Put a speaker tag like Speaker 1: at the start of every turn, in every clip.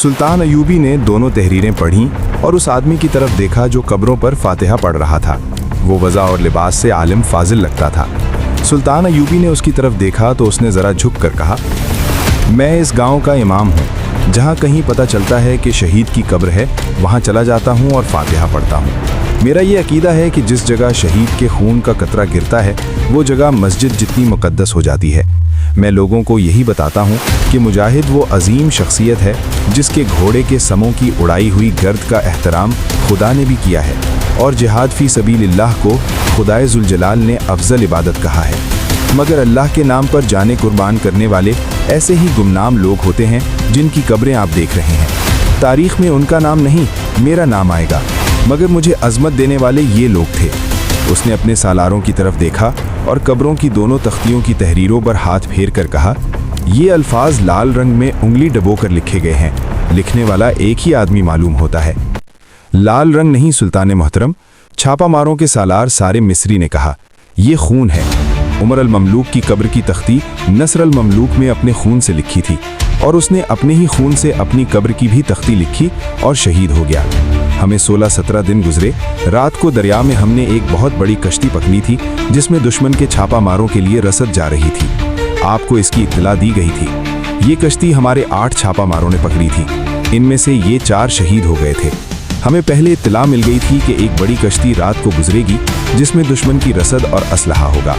Speaker 1: सुल्तान अयूबी ने दोनों तहरीरें पढ़ीं और उस आदमी की तरफ देखा जो कब्रों पर फातिहा पढ़ रहा था। वो वज़ा और लिबास से आलिम फाजिल लगता था। सुल्तान अयूबी ने उसकी तरफ देखा तो उसने ज़रा झुक कर कहा, मैं इस गांव का इमाम हूँ। जहाँ कहीं पता चलता है कि शहीद की कब्र है, वहाँ चला जाता हूँ और फातिहा पढ़ता हूँ। मेरा ये अकीदा है कि जिस जगह शहीद के खून का कतरा गिरता है वो जगह मस्जिद जितनी मुक़द्दस हो जाती है। मैं लोगों को यही बताता हूँ कि मुजाहिद वो अजीम शख्सियत है जिसके घोड़े के समों की उड़ाई हुई गर्द का एहतराम खुदा ने भी किया है और जिहाद फ़ी सबीलिल्लाह को खुदाए जुल जलाल ने अफजल इबादत कहा है। मगर अल्लाह के नाम पर जाने कुर्बान करने वाले ऐसे ही गुमनाम लोग होते हैं जिनकी कब्रें आप देख रहे हैं। तारीख़ में उनका नाम नहीं, मेरा नाम आएगा, मगर मुझे अज़मत देने वाले ये लोग थे। उसने अपने सालारों की तरफ देखा और कब्रों की दोनों तख्तियों की तहरीरों पर हाथ फेर कर कहा, ये अल्फाज लाल रंग में उंगली डबोकर लिखे गए हैं। लिखने वाला एक ही आदमी मालूम होता है। लाल रंग नहीं सुल्तान मोहतरम, छापा मारों के सालार सारे मिस्री ने कहा, ये खून है। उमर अल ममलूक की कब्र की तख्ती नसर अल ममलूक में अपने खून से लिखी थी और उसने अपने ही खून से अपनी कब्र की भी तख्ती लिखी और शहीद हो गया। हमें 16-17 दिन गुजरे। रात को दरिया में हमने एक बहुत बड़ी कश्ती पकड़ी थी जिसमें दुश्मन के छापा मारों के लिए रसद जा रही थी। आपको इसकी इत्तला दी गई थी। ये कश्ती हमारे 8 छापा मारों ने पकड़ी थी। इनमें से ये 4 शहीद हो गए थे। हमें पहले इत्तला मिल गई थी कि एक बड़ी कश्ती रात को गुजरेगी जिसमें दुश्मन की रसद और असलहा होगा।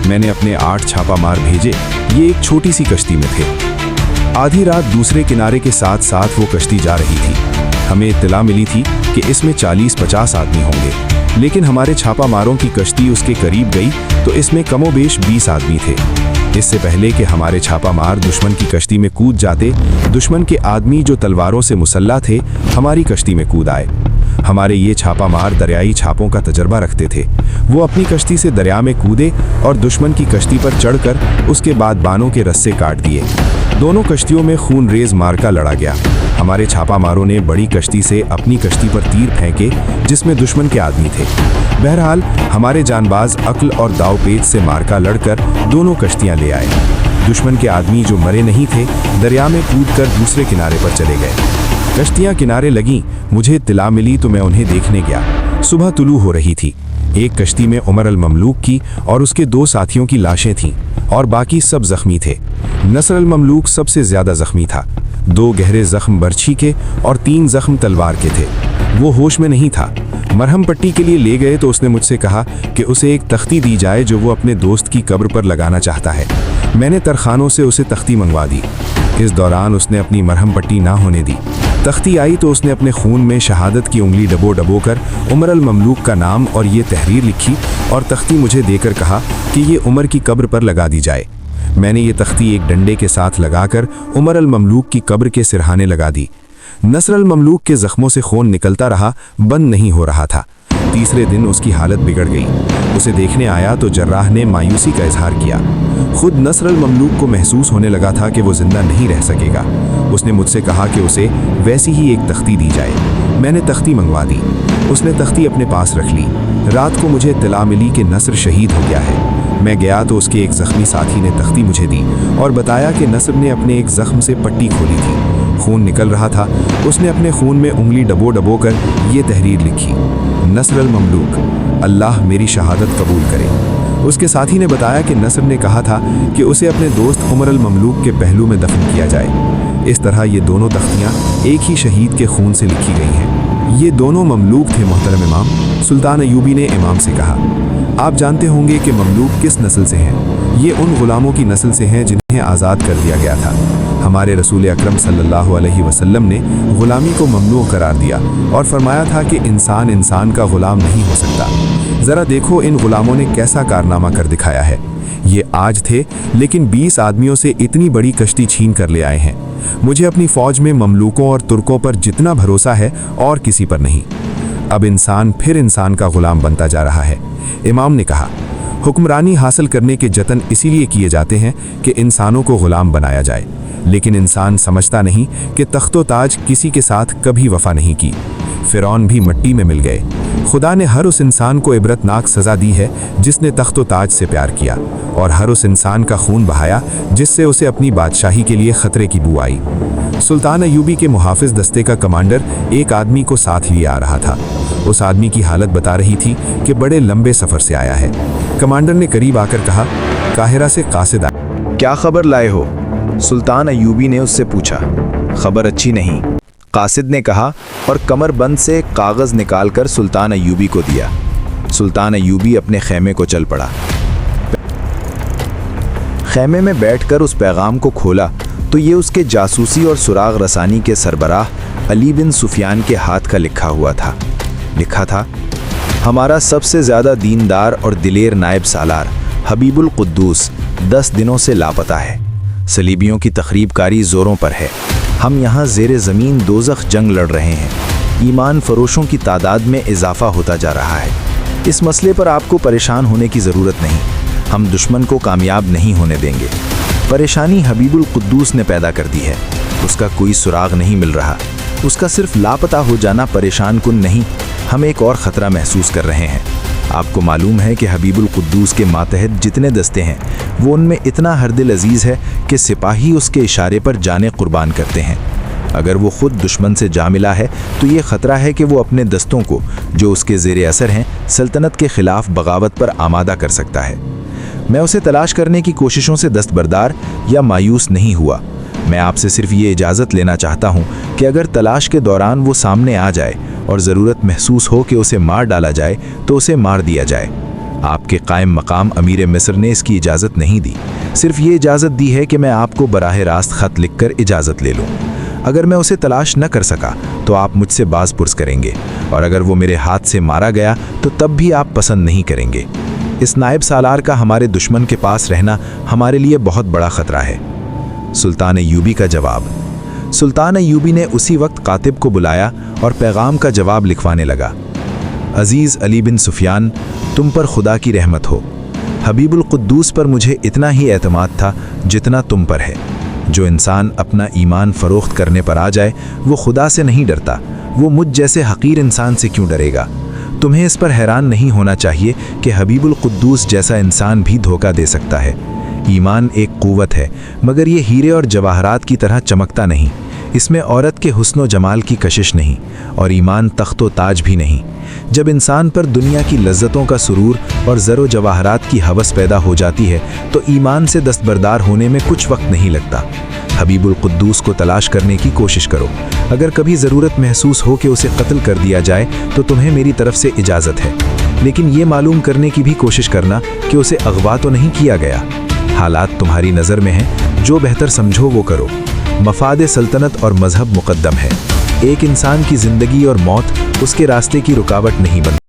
Speaker 1: मैंने अपने 8 छापा मार भेजे। ये एक छोटी सी कश्ती में थे। आधी रात दूसरे किनारे के साथ साथ वो कश्ती जा रही थी। हमें इत्तला मिली थी कि इसमें 40-50 आदमी होंगे, लेकिन हमारे छापा मारों की कश्ती उसके करीब गई तो इसमें कमोबेश 20 आदमी थे। इससे पहले कि हमारे छापा मार दुश्मन की कश्ती में कूद जाते, दुश्मन के आदमी जो तलवारों से मुसल्ला थे हमारी कश्ती में कूद आए। हमारे ये छापा मार दरियाई छापों का तजर्बा रखते थे। वो अपनी कश्ती से दरिया में कूदे और दुश्मन की कश्ती पर चढ़कर उसके बाद बानों के रस्से काट दिए। दोनों कश्तियों में खून रेज मार्का लड़ा गया। हमारे छापा मारों ने बड़ी कश्ती से अपनी कश्ती पर तीर फेंके जिसमें दुश्मन के आदमी थे। बहरहाल हमारे जानबाज अक्ल और दावपेच से मार्का लड़कर दोनों कश्तियां ले आए। दुश्मन के आदमी जो मरे नहीं थे दरिया में कूदकर दूसरे किनारे पर चले गए। कश्तियां किनारे लगीं। मुझे इत्तला मिली तो मैं उन्हें देखने गया। सुबह तुलू हो रही थी। एक कश्ती में उमर अल ममलूक की और उसके 2 साथियों की लाशें थीं और बाकी सब जख्मी थे। नसर अल ममलूक सबसे ज्यादा जख्मी था। 2 गहरे जख्म बर्छी के और 3 जख्म तलवार के थे। वो होश में नहीं था। मरहम पट्टी के लिए ले गए तो उसने मुझसे कहा कि उसे एक तख्ती दी जाए जो वो अपने दोस्त की कब्र पर लगाना चाहता है। मैंने तरखानों से उसे तख्ती मंगवा दी। इस दौरान उसने अपनी मरहम पट्टी ना होने दी। तख्ती आई तो उसने अपने खून में शहादत की उंगली डबो कर उमर अल ममलूक का नाम और ये तहरीर लिखी और तख्ती मुझे देकर कहा कि ये उमर की कब्र पर लगा दी जाए। मैंने ये तख्ती एक डंडे के साथ लगाकर उमर अल ममलूक की कब्र के सिरहाने लगा दी। नसर अल ममलूक के जख्मों से खून निकलता रहा, बंद नहीं हो रहा था। तीसरे दिन उसकी हालत बिगड़ गई। उसे देखने आया तो जर्राह ने मायूसी का इजहार किया। खुद नसर अल ममलूक को महसूस होने लगा था कि वो जिंदा नहीं रह सकेगा। उसने मुझसे कहा कि उसे वैसी ही एक तख्ती दी जाए। मैंने तख्ती मंगवा दी। उसने तख्ती अपने पास रख ली। रात को मुझे इत्तला मिली कि नसर शहीद हो गया है। मैं गया तो उसके एक जख्मी साथी ने तख्ती मुझे दी और बताया कि नसर ने अपने एक जख्म से पट्टी खोली थी। खून निकल रहा था। उसने अपने खून में उंगली डबो कर ये तहरीर लिखी, नसर अल ममलूक, अल्लाह मेरी शहादत कबूल करे। उसके साथी ने बताया कि नसर ने कहा था कि उसे अपने दोस्त उमर अल ममलूक के पहलू में दफन किया जाए। इस तरह ये दोनों तख्तियाँ एक ही शहीद के खून से लिखी गई हैं। ये दोनों ममलूक थे मोहतरम इमाम। सुल्तान अयूबी ने इमाम से कहा, आप जानते होंगे कि ममलूक किस नस्ल से हैं। ये उन गुलामों की नस्ल से हैं जिन्हें आज़ाद कर दिया गया था। हमारे रसूल अकरम सल्लल्लाहु अलैहि वसल्लम ने गुलामी को ममनू करार दिया और फरमाया था कि इंसान इंसान का गुलाम नहीं हो सकता। ज़रा देखो इन गुलामों ने कैसा कारनामा कर दिखाया है। ये आज थे लेकिन 20 आदमियों से इतनी बड़ी कश्ती छीन कर ले आए हैं। मुझे अपनी फ़ौज में ममलूकों और तुर्कों पर जितना भरोसा है और किसी पर नहीं। अब इंसान फिर इंसान का गुलाम बनता जा रहा है। इमाम ने कहा, हुक्मरानी हासिल करने के जतन इसीलिए किए जाते हैं कि इंसानों को गुलाम बनाया जाए, लेकिन इंसान समझता नहीं कि तख्तो ताज किसी के साथ कभी वफा नहीं की। फ़िरौन भी मिट्टी में मिल गए। खुदा ने हर उस इंसान को इबरतनाक सज़ा दी है जिसने तख्तो ताज से प्यार किया, और हर उस इंसान का खून बहाया जिससे उसे अपनी बादशाही के लिए ख़तरे की बू आई। सुल्तान अयूबी के मुहाफिज दस्ते का कमांडर एक आदमी को साथ लिए आ रहा था। उस आदमी की हालत बता रही थी कि बड़े लंबे सफर से आया है। कमांडर ने करीब आकर कहा, काहिरा से कासिद आया।
Speaker 2: क्या खबर लाए हो? सुल्तान अयूबी ने उससे पूछा। खबर अच्छी नहीं, कासिद ने कहा और कमरबंद से एक कागज़ निकालकर सुल्तान अयूबी को दिया। सुल्तान अयूबी अपने खेमे को चल पड़ा। खेमे में बैठकर उस पैगाम को खोला तो ये उसके जासूसी और सुराग रसानी के सरबराह अली बिन सुफियान के हाथ का लिखा हुआ था। लिखा था, हमारा सबसे ज़्यादा दीनदार और दिलेर नायब सालार हबीबुल कुद्दूस 10 दिनों से लापता है। सलीबियों की तखरीबकारी ज़ोरों पर है। हम यहाँ ज़ेरे ज़मीन दोज़ख जंग लड़ रहे हैं। ईमान फरोशों की तादाद में इजाफ़ा होता जा रहा है। इस मसले पर आपको परेशान होने की ज़रूरत नहीं। हम दुश्मन को कामयाब नहीं होने देंगे। परेशानी हबीबुल कुद्दूस ने पैदा कर दी है। उसका कोई सुराग नहीं मिल रहा। उसका सिर्फ लापता हो जाना परेशान कुन नहीं, हम एक और ख़तरा महसूस कर रहे हैं। आपको मालूम है कि हबीबुल कुद्दूस के मातहत जितने दस्ते हैं वो उनमें इतना हरदिल अजीज़ है कि सिपाही उसके इशारे पर जाने कुर्बान करते हैं। अगर वो खुद दुश्मन से जा मिला है तो ये ख़तरा है कि वो अपने दस्तों को जो उसके ज़ेरे असर हैं सल्तनत के ख़िलाफ़ बगावत पर आमादा कर सकता है। मैं उसे तलाश करने की कोशिशों से दस्तबरदार या मायूस नहीं हुआ। मैं आपसे सिर्फ ये इजाज़त लेना चाहता हूँ कि अगर तलाश के दौरान वो सामने आ जाए और ज़रूरत महसूस हो कि उसे मार डाला जाए तो उसे मार दिया जाए। आपके कायम मकाम अमीर मिस्र ने इसकी इजाज़त नहीं दी, सिर्फ ये इजाज़त दी है कि मैं आपको बराह रास्त ख़त लिखकर इजाज़त ले लूँ। अगर मैं उसे तलाश न कर सका तो आप मुझसे बाज़ पुरस करेंगे, और अगर वो मेरे हाथ से मारा गया तो तब भी आप पसंद नहीं करेंगे। इस नायब सालार का हमारे दुश्मन के पास रहना हमारे लिए बहुत बड़ा ख़तरा है। सुल्तान अयूबी का जवाब। सुल्तान अयूबी ने उसी वक्त कातिब को बुलाया और पैगाम का जवाब लिखवाने लगा। अजीज़ अली बिन सुफियान, तुम पर खुदा की रहमत हो। हबीबुल कुद्दूस पर मुझे इतना ही एतमाद था जितना तुम पर है। जो इंसान अपना ईमान फ़रोख्त करने पर आ जाए वो खुदा से नहीं डरता, वो मुझ जैसे हकीर इंसान से क्यों डरेगा? तुम्हें इस पर हैरान नहीं होना चाहिए कि हबीबुल कुद्दूस जैसा इंसान भी धोखा दे सकता है। ईमान एक क़ुव्वत है, मगर ये हीरे और जवाहरात की तरह चमकता नहीं। इसमें औरत के हुस्न व जमाल की कशिश नहीं, और ईमान तख्त व ताज भी नहीं। जब इंसान पर दुनिया की लज्जतों का सुरूर और ज़रो जवाहरात की हवस पैदा हो जाती है तो ईमान से दस्तबरदार होने में कुछ वक्त नहीं लगता। हबीबुल कुद्दूस को तलाश करने की कोशिश करो। अगर कभी ज़रूरत महसूस हो कि उसे कत्ल कर दिया जाए तो तुम्हें मेरी तरफ से इजाज़त है, लेकिन ये मालूम करने की भी कोशिश करना कि उसे अगवा तो नहीं किया गया। हालात तुम्हारी नज़र में हैं, जो बेहतर समझो वो करो। मफाद सल्तनत और मजहब मुक़द्दम है। एक इंसान की ज़िंदगी और मौत उसके रास्ते की रुकावट नहीं बनती।